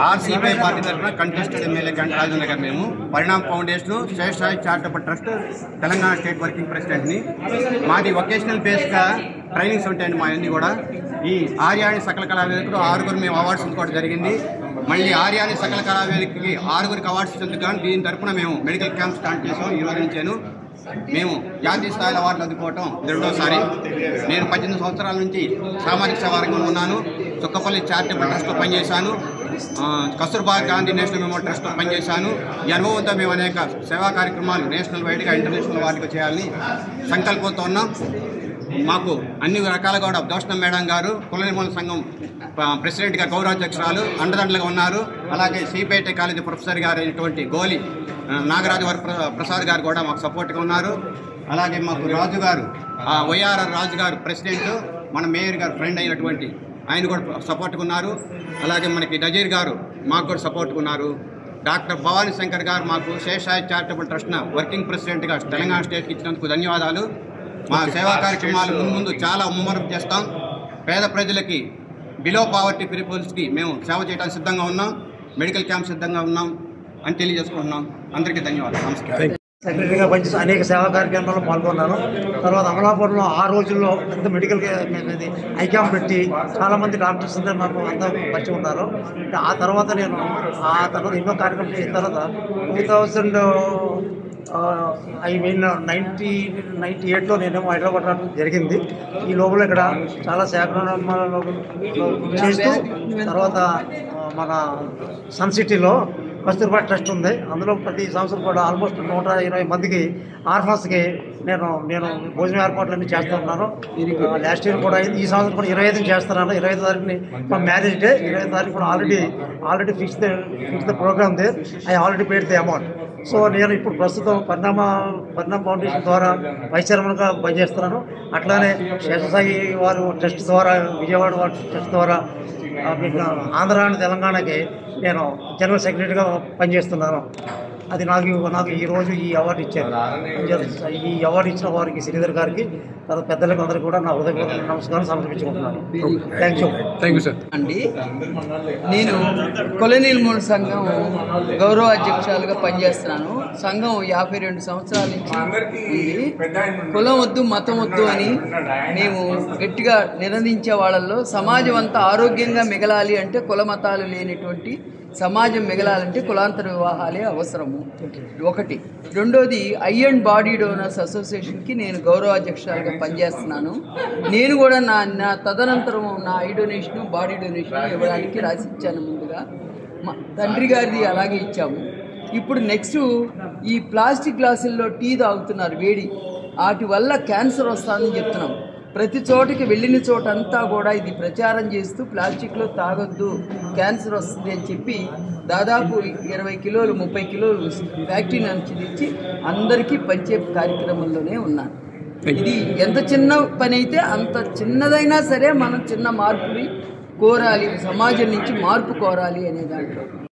RCP party తరఫున contested MLA గంట రాజనగర్ మేము Parinam foundation Seshai charitable trust Telangana state working ప్రెసిడెంట్ని. మాది వొకేషనల్ బేస్గా ట్రైనింగ్స్ ఉంటాయండి. మా అన్నీ కూడా ఈ ఆర్యాని సకల కళావేదికలో 6 మేము అవార్డ్స్ అందుకోవడం జరిగింది. మళ్ళీ ఆర్యాని సకల కళావేదికకి 6 అవార్డ్స్ అందుకుని దీని తరఫున మేము మెడికల్ క్యాంప్ స్టార్ట్ చేసాం. ఈ రోజు నుంచాను మేము జాతీయ స్థాయిలో అవార్డులు అందుకోవటం రెండోసారి. నేను 18 సంవత్సరాల నుంచి సామాజిక సేవా రంగంలో ఉన్నాను. చుక్కపల్లి చారిటబుల్ ట్రస్ట్లో పనిచేశాను. కస్తూర్బా గాంధీ నేషనల్ మెమోరియల్ ట్రస్ట్లో పనిచేశాను. ఈ అనుభవంతో మేము అనేక సేవా కార్యక్రమాలు నేషనల్ వైడ్గా ఇంటర్నేషనల్ వాటిగా చేయాలని సంకల్పంతో ఉన్నాం. మాకు అన్ని రకాలుగా కూడా దోషణం మేడం గారు కుల నిర్మూలన సంఘం ప్రెసిడెంట్గా గౌరవాధ్యక్షురాలు అండదండలుగా ఉన్నారు. అలాగే సిపిఐటి కాలేజీ ప్రొఫెసర్ గారు అయినటువంటి గోలి నాగరాజు ప్రసాద్ గారు కూడా మాకు సపోర్ట్గా ఉన్నారు. అలాగే మాకు రాజు గారు వైఆర్ఆర్ రాజు గారు ప్రెసిడెంట్, మన మేయర్ గారు ఫ్రెండ్ అయినటువంటి ఆయన కూడా సపోర్ట్గా ఉన్నారు. అలాగే మనకి నజీర్ గారు మాకు కూడా సపోర్ట్గా ఉన్నారు. డాక్టర్ భవానీ శంకర్ గారు మాకు శేషాయి చారిటబుల్ ట్రస్ట్ వర్కింగ్ ప్రెసిడెంట్గా తెలంగాణ స్టేట్కి ఇచ్చినందుకు ధన్యవాదాలు. మా సేవా కార్యక్రమాలు ముందు చాలా ముమ్మరం చేస్తాం. పేద ప్రజలకి బిలో పావర్టీ పీపుల్స్కి మేము సేవ చేయడానికి సిద్ధంగా ఉన్నాం. మెడికల్ క్యాంప్ సిద్ధంగా ఉన్నాం అని తెలియజేసుకుంటున్నాం. అందరికీ ధన్యవాదాలు. నమస్కారం. సెక్రటరీగా పనిచేసి అనేక సేవా కార్యక్రమాల్లో పాల్గొన్నాను. తర్వాత అమలాపురంలో ఆ రోజుల్లో అంత మెడికల్ ఐ క్యాంప్ పెట్టి చాలామంది డాక్టర్స్ నాకు అంతా పరిచయం ఉన్నారు. ఆ తర్వాత నేను ఎన్నో కార్యక్రమం చేసిన తర్వాత 1998లో నేనేమో హైదరాబాద్ రావడం జరిగింది. ఈ లోపల ఇక్కడ చాలా సేకరణ చేస్తూ తర్వాత మన సన్ సిటీలో కస్తూర్బా ట్రస్ట్ ఉంది. అందులో ప్రతి సంవత్సరం కూడా ఆల్మోస్ట్ 120 మందికి ఆర్ఫన్స్కి నేను భోజన ఏర్పాట్లన్నీ చేస్తూ ఉన్నాను. లాస్ట్ ఇయర్ కూడా ఈ సంవత్సరం కూడా 25 చేస్తున్నాను. 25 తారీఖుని మా మ్యారేజ్ డే. 25 తారీఖు కూడా ఆల్రెడీ ఫిక్స్ ద ప్రోగ్రామ్ దే. I already paid the amount. So నేను ఇప్పుడు ప్రస్తుతం పరిణామ్ ఫౌండేషన్ ద్వారా వైస్ చైర్మన్గా పనిచేస్తున్నాను. అట్లానే శేషసాయి వారు ట్రస్ట్ ద్వారా, విజయవాడ వారి ట్రస్ట్ ద్వారా ఆంధ్ర అండ్ తెలంగాణకి నేను జనరల్ సెక్రటరీగా పనిచేస్తున్నాను. అది నాకు ఈరోజు ఈ అవార్డు ఇచ్చారు. ఈ అవార్డు ఇచ్చిన వారికి శ్రీధర్ గారికి తర్వాత పెద్దలకు అందరికీ కూడా నా హృదయపూర్వక నమస్కారం సమర్పించుకుంటున్నాను. Thank you sir. అండి, నేను కుల నిర్మూలన సంఘం గౌరవ అధ్యక్షురాలుగా పనిచేస్తున్నాను. సంఘం 52 సంవత్సరాల నుంచి ఉంది. కులం వద్దు మతం వద్దు అని మేము గట్టిగా నినదించే వాళ్ళల్లో సమాజం అంతా ఆరోగ్యంగా మిగలాలి అంటే కుల మతాలు లేనటువంటి సమాజం మిగలాలంటే కులాంతర వివాహాలే అవసరము. ఒకటి. రెండోది, ఐ అండ్ బాడీ డోనర్స్ అసోసియేషన్కి నేను గౌరవాధ్యక్షురాలుగా పనిచేస్తున్నాను. నేను కూడా నా తదనంతరం నా ఐ డొనేషను బాడీ డొనేషన్ ఇవ్వడానికి రాసిచ్చాను. ముందుగా మా తండ్రి గారిది అలాగే ఇచ్చాము. ఇప్పుడు నెక్స్ట్ ఈ ప్లాస్టిక్ గ్లాసుల్లో టీ తాగుతున్నారు వేడి, వాటి వల్ల క్యాన్సర్ వస్తుందని చెప్తున్నాం. ప్రతి చోటకి వెళ్ళిన చోటంతా కూడా ఇది ప్రచారం చేస్తూ ప్లాస్టిక్లో తాగొద్దు క్యాన్సర్ వస్తుంది అని చెప్పి దాదాపు 20 కిలోలు 30 కిలోలు ఫ్యాక్టరీ నుంచి తెచ్చి అందరికీ పంచే కార్యక్రమంలోనే ఉన్నాను. ఇది ఎంత చిన్న పని అయితే అంత చిన్నదైనా సరే మనం చిన్న మార్పుని కోరాలి, సమాజం నుంచి మార్పు కోరాలి అనే దాంట్లో